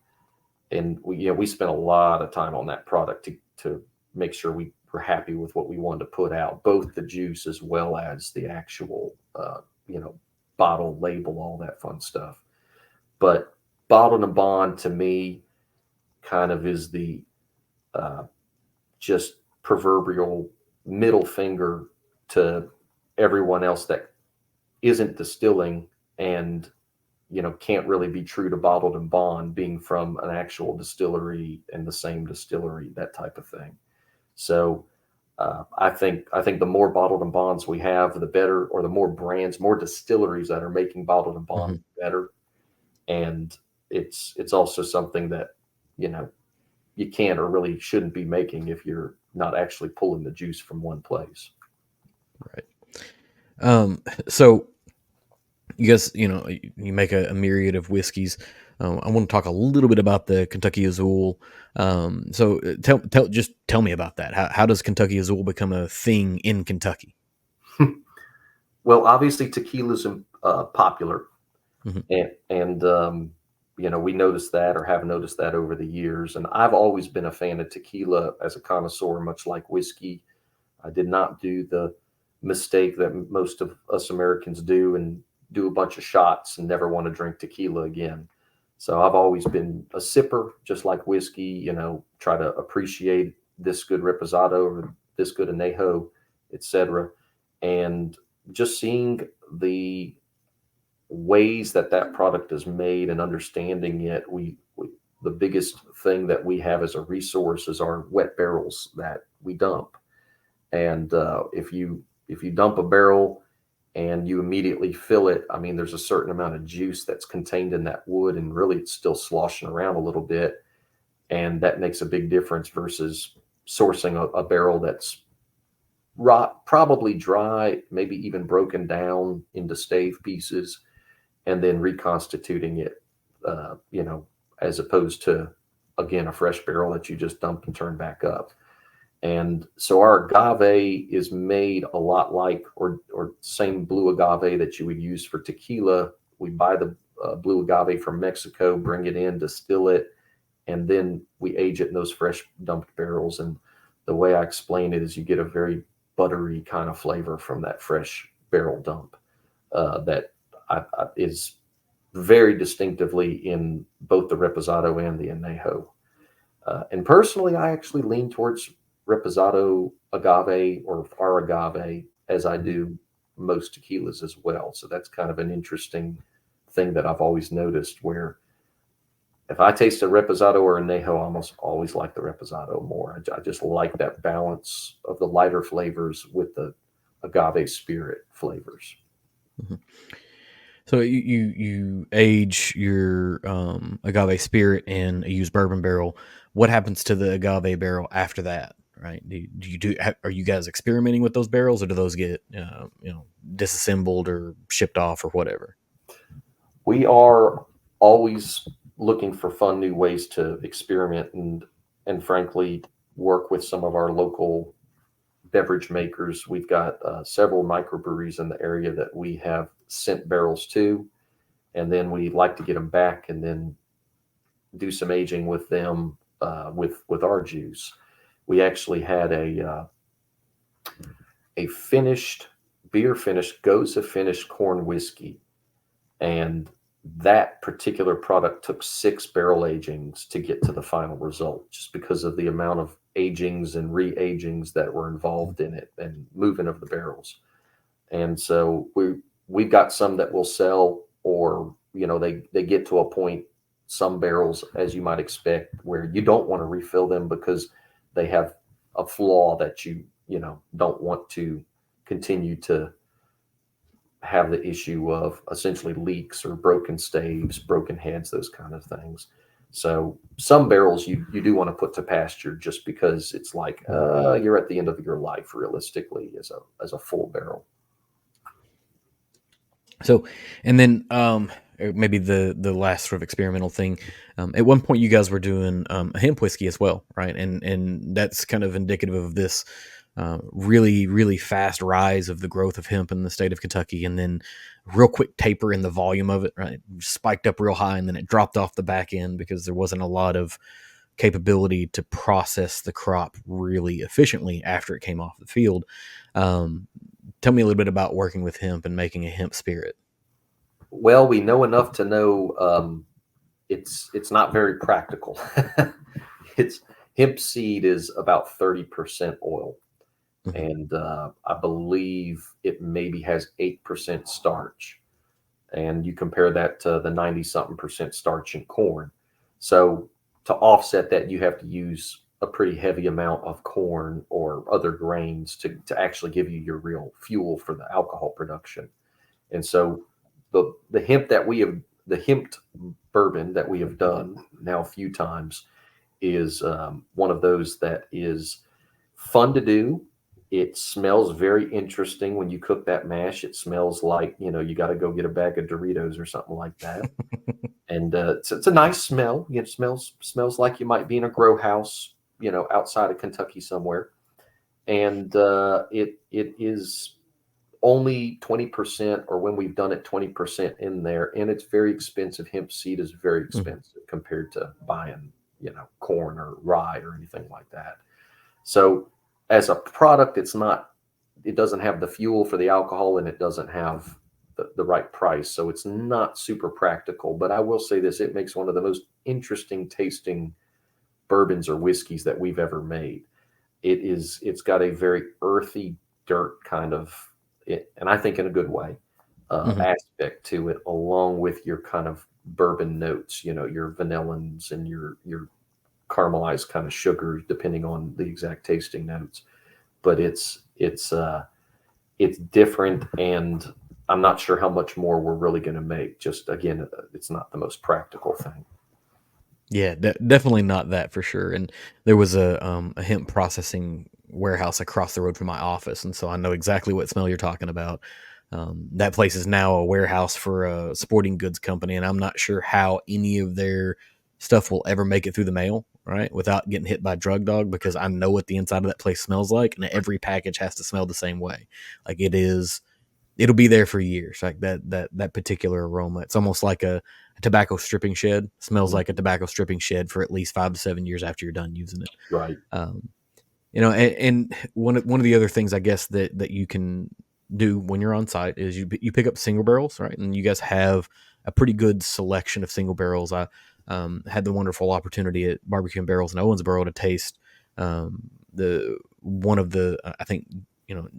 [SPEAKER 2] and we spent a lot of time on that product to make sure we were happy with what we wanted to put out, both the juice as well as the actual bottle, label, all that fun stuff. But Bottled and Bond to me kind of is the just proverbial middle finger to everyone else that isn't distilling and can't really be true to Bottled and Bond, being from an actual distillery and the same distillery, that type of thing. So I think the more Bottled and Bonds we have, the better, or the more brands, more distilleries that are making Bottled and Bond, better. And it's also something that you can't or really shouldn't be making if you're not actually pulling the juice from one place.
[SPEAKER 1] Right. So you guys, you make a myriad of whiskeys. I want to talk a little bit about the Kentucky Azul. So tell me about that. How does Kentucky Azul become a thing in Kentucky?
[SPEAKER 2] Well, obviously tequila's popular,
[SPEAKER 1] Mm-hmm.
[SPEAKER 2] and we noticed that, or have noticed that over the years. And I've always been a fan of tequila as a connoisseur, much like whiskey. I did not do the mistake that most of us Americans do, and do a bunch of shots and never want to drink tequila again. So I've always been a sipper, just like whiskey, try to appreciate this good reposado or this good añejo, etc. And just seeing the ways that product is made and understanding it, the biggest thing that we have as a resource is our wet barrels that we dump. And if you dump a barrel and you immediately fill it. I mean, there's a certain amount of juice that's contained in that wood, and really it's still sloshing around a little bit. And that makes a big difference versus sourcing a barrel that's probably dry, maybe even broken down into stave pieces, and then reconstituting it, as opposed to, again, a fresh barrel that you just dump and turn back up. And so our agave is made a lot like, or same blue agave that you would use for tequila. We buy the blue agave from Mexico, bring it in, distill it, and then we age it in those fresh dumped barrels. And the way I explain it is you get a very buttery kind of flavor from that fresh barrel dump that is very distinctively in both the Reposado and the Añejo. And personally, I actually lean towards Reposado agave or our agave as I do most tequilas as well. So that's kind of an interesting thing that I've always noticed, where if I taste a Reposado or Añejo, I almost always like the Reposado more. I just like that balance of the lighter flavors with the agave spirit flavors.
[SPEAKER 1] Mm-hmm. So you age your agave spirit in a used bourbon barrel. What happens to the agave barrel after that? Right? Are you guys experimenting with those barrels, or do those get disassembled or shipped off or whatever?
[SPEAKER 2] We are always looking for fun new ways to experiment and frankly work with some of our local beverage makers. We've got several microbreweries in the area that we have sent barrels to, and then we like to get them back and then do some aging with them with our juice. We actually had a finished Goza finished corn whiskey, and that particular product took 6 barrel agings to get to the final result, just because of the amount of agings and re-agings that were involved in it and movement of the barrels. And so we've got some that will sell, or they get to a point, some barrels, as you might expect, where you don't want to refill them because they have a flaw that you don't want to continue to have the issue of essentially leaks or broken staves, broken heads, those kind of things. So some barrels you do want to put to pasture, just because it's like you're at the end of your life realistically as a full barrel.
[SPEAKER 1] So, and then maybe the last sort of experimental thing. At one point, you guys were doing a hemp whiskey as well, right? And that's kind of indicative of this really, really fast rise of the growth of hemp in the state of Kentucky, and then real quick taper in the volume of it, right? Spiked up real high, and then it dropped off the back end because there wasn't a lot of capability to process the crop really efficiently after it came off the field. Tell me a little bit about working with hemp and making a hemp spirit.
[SPEAKER 2] Well, we know enough to know it's not very practical. It's hemp seed is about 30% oil. Mm-hmm. And I believe it maybe has 8% starch. And you compare that to the 90-something% starch in corn. So to offset that, you have to use a pretty heavy amount of corn or other grains to actually give you your real fuel for the alcohol production. And so the hemped bourbon that we have done now a few times is one of those that is fun to do. It smells very interesting when you cook that mash. It smells like, you got to go get a bag of Doritos or something like that. And it's a nice smell. It smells like you might be in a grow house, outside of Kentucky somewhere. And it is only 20%, or when we've done it, 20% in there. And it's very expensive. Hemp seed is very expensive compared to buying, corn or rye or anything like that. So as a product, it doesn't have the fuel for the alcohol, and it doesn't have the right price. So it's not super practical, but I will say this, it makes one of the most interesting tasting bourbons or whiskeys that we've ever made. It's got a very earthy dirt kind of, and I think in a good way, aspect to it, along with your kind of bourbon notes, your vanillins and your caramelized kind of sugars, depending on the exact tasting notes. But it's different, and I'm not sure how much more we're really going to make. Just again, it's not the most practical thing.
[SPEAKER 1] Yeah, definitely not that for sure. And there was a hemp processing warehouse across the road from my office, and so I know exactly what smell you're talking about. That place is now a warehouse for a sporting goods company, and I'm not sure how any of their stuff will ever make it through the mail, right, without getting hit by drug dog, because I know what the inside of that place smells like, and every package has to smell the same way. Like it'll be there for years. Like that particular aroma. It's almost like a tobacco stripping shed. Smells like a tobacco stripping shed for at least 5 to 7 years after you're done using it.
[SPEAKER 2] Right.
[SPEAKER 1] Um, and one of the other things I guess that you can do when you're on site is you pick up single barrels, right? And you guys have a pretty good selection of single barrels. I had the wonderful opportunity at Barbecue and Barrels in Owensboro to taste the one of the I think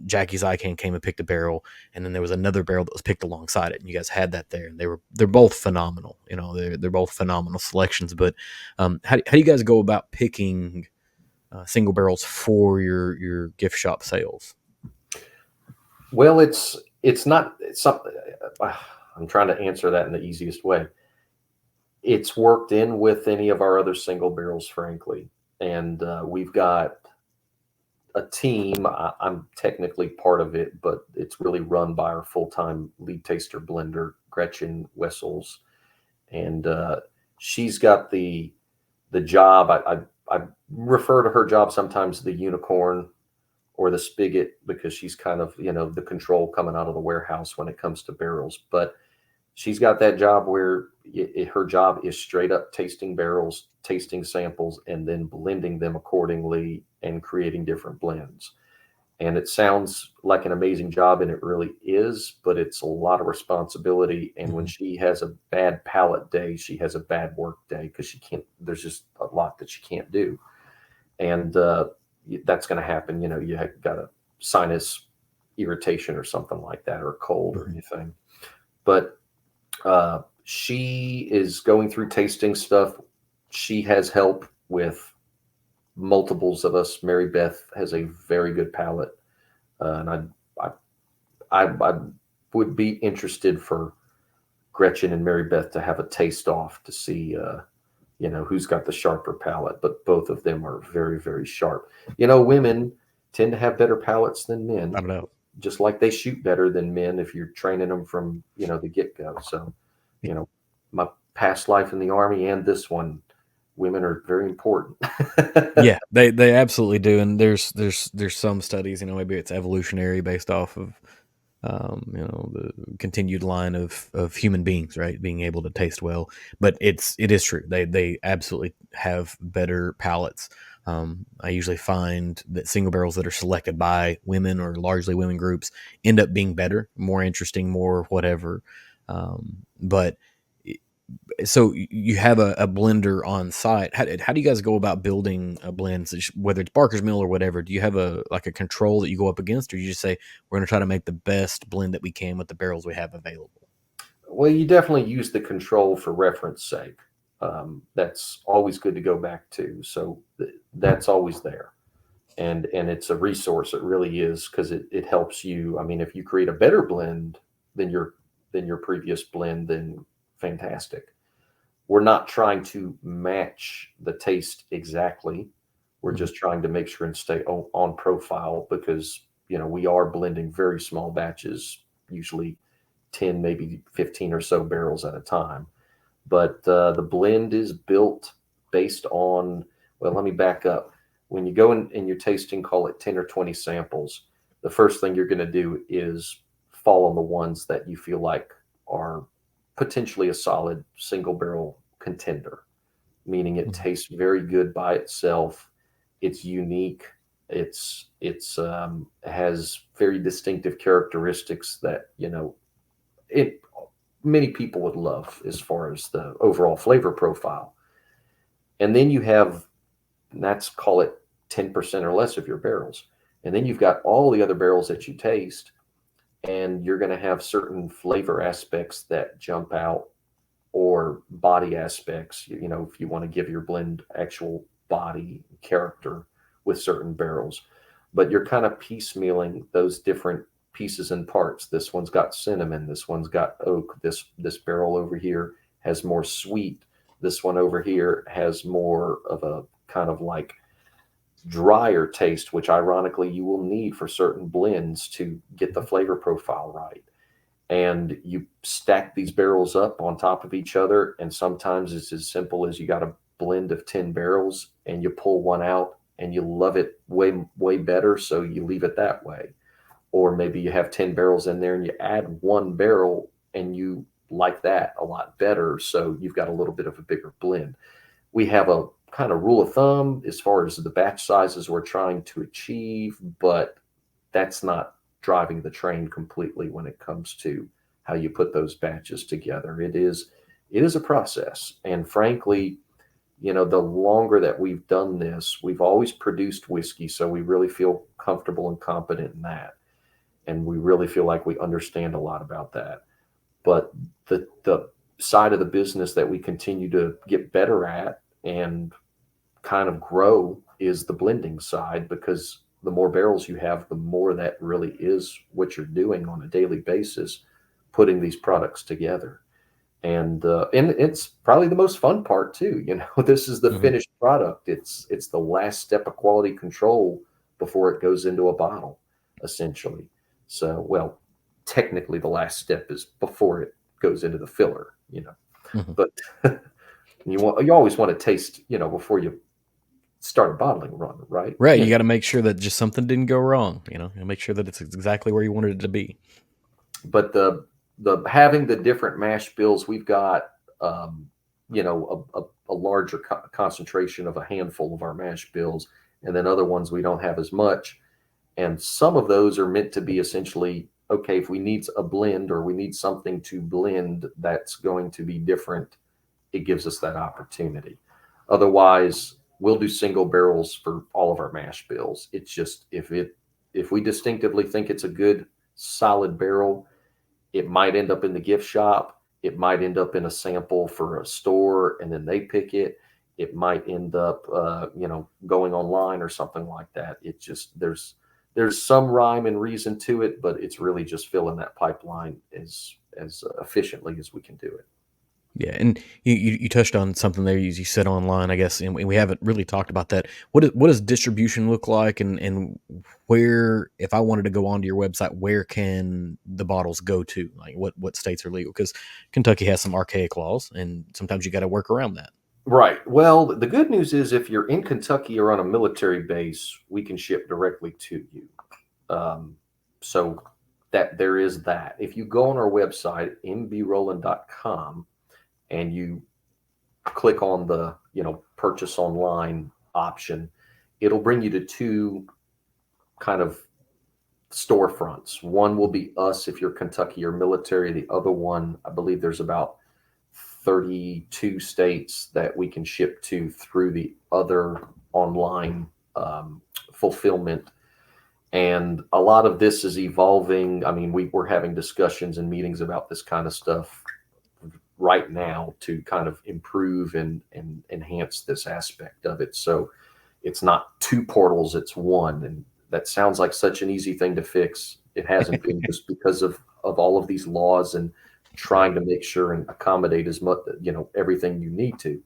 [SPEAKER 1] Jackie's Icahn came and picked a barrel, and then there was another barrel that was picked alongside it, and you guys had that there, and they're both phenomenal. They're both phenomenal selections. But how do you guys go about picking single barrels for your gift shop sales?
[SPEAKER 2] Well, it's not it's something. I'm trying to answer that in the easiest way. It's worked in with any of our other single barrels, frankly, and we've got a team. I'm technically part of it, but it's really run by our full-time lead taster blender, Gretchen Wessels, and she's got the job. I refer to her job sometimes the unicorn or the spigot, because she's kind of the control coming out of the warehouse when it comes to barrels. But she's got that job where her job is straight up tasting barrels, tasting samples, and then blending them accordingly and creating different blends. And it sounds like an amazing job, and it really is, but it's a lot of responsibility. And when she has a bad palate day, she has a bad work day, because she can't, there's just a lot that she can't do. And that's going to happen. You have got a sinus irritation or something like that, or a cold or anything. But she is going through tasting stuff. She has help with multiples of us. Mary Beth has a very good palate, and I would be interested for Gretchen and Mary Beth to have a taste off to see who's got the sharper palate. But both of them are very, very sharp. Women tend to have better palates than men.
[SPEAKER 1] I don't know.
[SPEAKER 2] Just like they shoot better than men if you're training them from the get-go. So my past life in the Army and this one, women are very important.
[SPEAKER 1] Yeah, they absolutely do. And there's some studies, maybe it's evolutionary based off of the continued line of human beings, right, being able to taste well. But it is true, they absolutely have better palates. I usually find that single barrels that are selected by women, or largely women groups, end up being better, more interesting, more whatever. But so you have a blender on site. How do you guys go about building blends, whether it's Barker's Mill or whatever? Do you have a control that you go up against, or you just say, we're going to try to make the best blend that we can with the barrels we have available?
[SPEAKER 2] Well, you definitely use the control for reference sake. That's always good to go back to. So that's always there. And it's a resource. It really is, because it helps you. I mean, if you create a better blend than your previous blend, then fantastic. We're not trying to match the taste exactly. We're just trying to make sure and stay on profile, because we are blending very small batches, usually 10, maybe 15 or so barrels at a time. But the blend is built based on, well, let me back up. When you go in your tasting, call it 10 or 20 samples, the first thing you're going to do is fall on the ones that you feel like are potentially a solid single barrel contender, meaning it tastes very good by itself. It's unique. It's has very distinctive characteristics that it many people would love as far as the overall flavor profile. And then you have, that's, call it 10% or less of your barrels. And then you've got all the other barrels that you taste, and you're going to have certain flavor aspects that jump out, or body aspects, if you want to give your blend actual body character with certain barrels. But you're kind of piecemealing those different pieces and parts. This one's got cinnamon. This one's got oak. This barrel over here has more sweet. This one over here has more of a kind of like drier taste, which ironically you will need for certain blends to get the flavor profile right. And you stack these barrels up on top of each other, and sometimes it's as simple as you got a blend of 10 barrels and you pull one out and you love it way better, so you leave it that way. Or maybe you have 10 barrels in there and you add one barrel and you like that a lot better, so you've got a little bit of a bigger blend. We have a kind of rule of thumb as far as the batch sizes we're trying to achieve, but that's not driving the train completely when it comes to how you put those batches together. It is a process. And frankly, the longer that we've done this, we've always produced whiskey, so we really feel comfortable and competent in that. And we really feel like we understand a lot about that. But the side of the business that we continue to get better at and kind of grow is the blending side, because the more barrels you have, the more that really is what you're doing on a daily basis, putting these products together. And it's probably the most fun part too. This is the finished product. It's the last step of quality control before it goes into a bottle, essentially. So, well, technically the last step is before it goes into the filler, but you always want to taste, before you start a bottling run, right?
[SPEAKER 1] Right. You got to make sure that just something didn't go wrong, make sure that it's exactly where you wanted it to be.
[SPEAKER 2] But the having the different mash bills, we've got, a larger concentration of a handful of our mash bills, and then other ones we don't have as much. And some of those are meant to be essentially, okay, if we need a blend or we need something to blend that's going to be different, it gives us that opportunity. Otherwise, we'll do single barrels for all of our mash bills. It's just if we distinctively think it's a good solid barrel, it might end up in the gift shop. It might end up in a sample for a store, and then they pick it. It might end up, going online or something like that. It just there's some rhyme and reason to it, but it's really just filling that pipeline as efficiently as we can do it.
[SPEAKER 1] Yeah, and you touched on something there. You said online, I guess, and we haven't really talked about that. What does distribution look like, and where, if I wanted to go onto your website, where can the bottles go to? Like what states are legal? Because Kentucky has some archaic laws, and sometimes you got to work around that.
[SPEAKER 2] Right. Well, the good news is if you're in Kentucky or on a military base, we can ship directly to you. So that there is that. If you go on our website, mbroland.com, and you click on the, purchase online option, it'll bring you to two kind of storefronts. One will be us if you're Kentucky or military. The other one, I believe there's about 32 states that we can ship to through the other online fulfillment. And a lot of this is evolving. I mean, we're having discussions and meetings about this kind of stuff right now to kind of improve and enhance this aspect of it. So it's not two portals, it's one. And that sounds like such an easy thing to fix. It hasn't been, just because of all of these laws and trying to make sure and accommodate as much, everything you need to.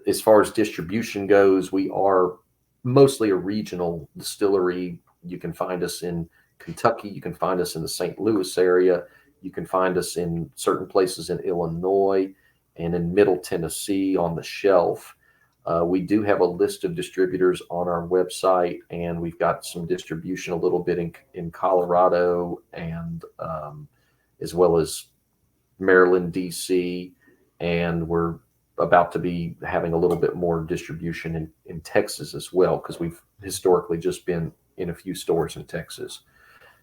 [SPEAKER 2] As far as distribution goes, we are mostly a regional distillery. You can find us in Kentucky. You can find us in the St. Louis area. You can find us in certain places in Illinois and in Middle Tennessee on the shelf. We do have a list of distributors on our website, and we've got some distribution a little bit in Colorado, and as well as Maryland, DC, and we're about to be having a little bit more distribution in Texas as well, because we've historically just been in a few stores in Texas.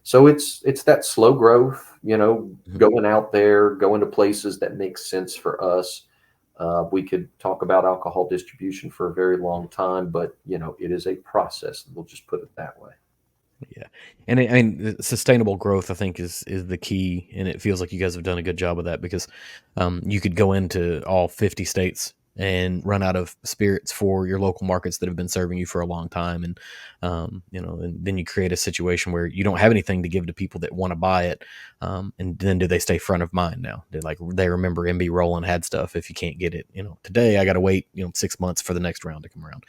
[SPEAKER 2] So it's that slow growth, going out there, going to places that make sense for us. We could talk about alcohol distribution for a very long time, but it is a process. We'll just put it that way.
[SPEAKER 1] Yeah, and I mean, sustainable growth, I think, is the key, and it feels like you guys have done a good job of that, because you could go into all 50 states and run out of spirits for your local markets that have been serving you for a long time. And, and then you create a situation where you don't have anything to give to people that want to buy it. And then do they stay front of mind now? They remember MB Roland had stuff. If you can't get it, today I got to wait, 6 months for the next round to come around.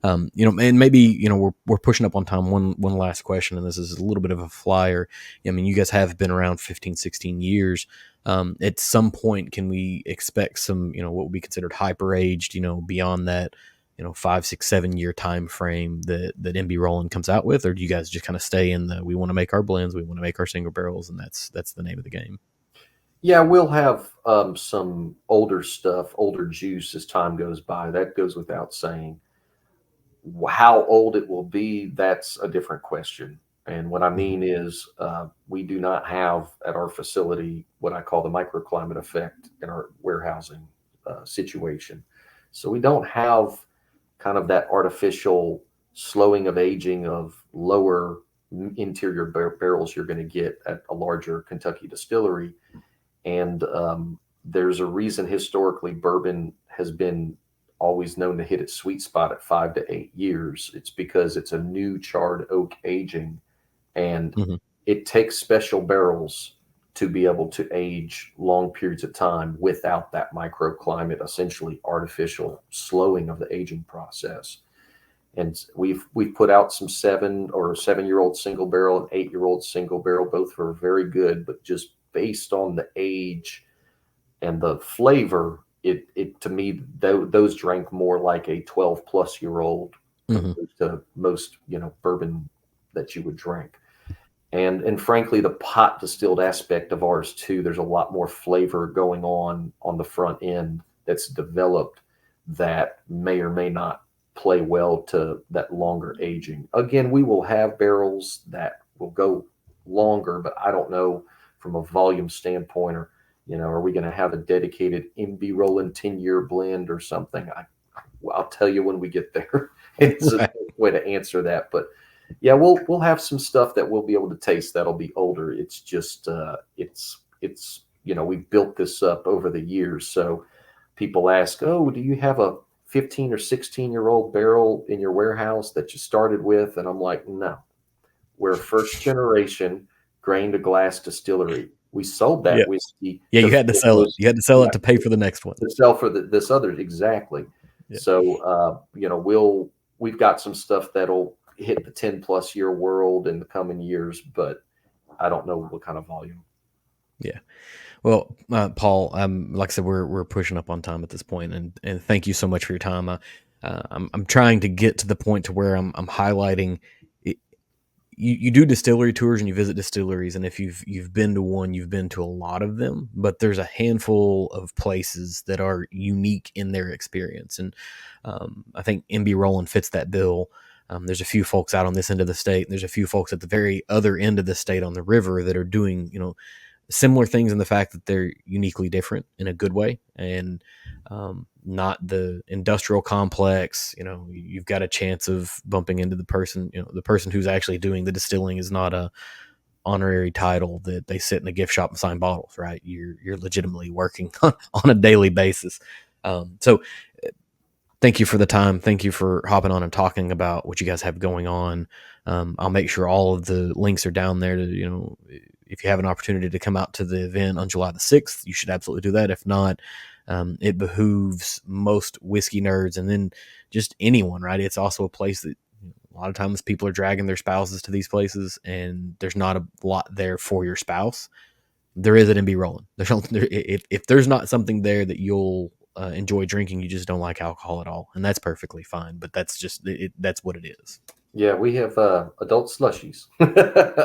[SPEAKER 1] And maybe, we're pushing up on time. One last question, and this is a little bit of a flyer. I mean, you guys have been around 15, 16 years. At some point, can we expect some, what would be considered hyper aged, beyond that, 5, 6, 7 year time frame that MB Roland comes out with? Or do you guys just kind of stay in we want to make our blends, we want to make our single barrels, and that's the name of the game?
[SPEAKER 2] Yeah, we'll have some older stuff, older juice as time goes by. That goes without saying. How old it will be, that's a different question. And what I mean is, we do not have at our facility what I call the microclimate effect in our warehousing situation. So we don't have kind of that artificial slowing of aging of lower interior barrels you're going to get at a larger Kentucky distillery. And there's a reason historically bourbon has been always known to hit its sweet spot at 5 to 8 years. It's because it's a new charred oak aging. And it takes special barrels to be able to age long periods of time without that microclimate, essentially artificial slowing of the aging process. And we've put out some 7-year-old single barrel and 8-year-old single barrel. Both are very good, but just based on the age and the flavor, it to me, those drank more like a 12-plus-year-old compared to most, bourbon that you would drink. And frankly, the pot distilled aspect of ours too, there's a lot more flavor going on the front end that's developed that may or may not play well to that longer aging. Again, we will have barrels that will go longer, but I don't know from a volume standpoint, or, are we going to have a dedicated MB Roland 10-year blend or something? I'll tell you when we get there. It's a way to answer that, but yeah, we'll have some stuff that we'll be able to taste that'll be older. It's just we've built this up over the years. So people ask, "Oh, do you have a 15 or 16-year-old barrel in your warehouse that you started with?" And I'm like, "No, we're first generation grain to glass distillery. We sold that whiskey."
[SPEAKER 1] Yeah, you had to sell it. You had to sell it to pay for the next one.
[SPEAKER 2] To sell for this other, exactly. Yeah. So we've got some stuff that'll hit the 10-plus year world in the coming years, but I don't know what kind of volume.
[SPEAKER 1] Yeah. Well, Paul, like I said, we're pushing up on time at this point, and thank you so much for your time. I'm trying to get to the point to where I'm highlighting. You do distillery tours and you visit distilleries, and if you've been to one, you've been to a lot of them, but there's a handful of places that are unique in their experience, and I think MB Roland fits that bill. There's a few folks out on this end of the state, and there's a few folks at the very other end of the state on the river that are doing, similar things in the fact that they're uniquely different in a good way, and not the industrial complex. You've got a chance of bumping into the person who's actually doing the distilling is not a honorary title that they sit in a gift shop and sign bottles, right? You're legitimately working on a daily basis. So thank you for the time. Thank you for hopping on and talking about what you guys have going on. I'll make sure all of the links are down there to, if you have an opportunity to come out to the event on July the 6th, you should absolutely do that. If not, it behooves most whiskey nerds and then just anyone, right? It's also a place that a lot of times people are dragging their spouses to these places, and there's not a lot there for your spouse. There is at MB Roland. If there's not something there that you'll enjoy drinking, you just don't like alcohol at all, and that's perfectly fine. But that's just that's what it is.
[SPEAKER 2] Yeah, we have adult slushies.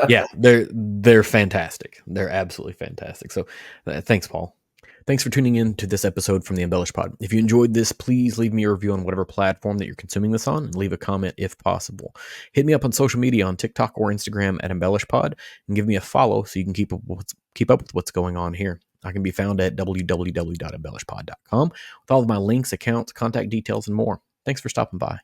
[SPEAKER 1] Yeah, they're fantastic. They're absolutely fantastic. So thanks, Paul. Thanks for tuning in to this episode from the Embellish Pod. If you enjoyed this, please leave me a review on whatever platform that you're consuming this on, and leave a comment if possible. Hit me up on social media on TikTok or Instagram at EmbellishPod, and give me a follow so you can keep up with what's going on here. I can be found at www.embellishpod.com with all of my links, accounts, contact details, and more. Thanks for stopping by.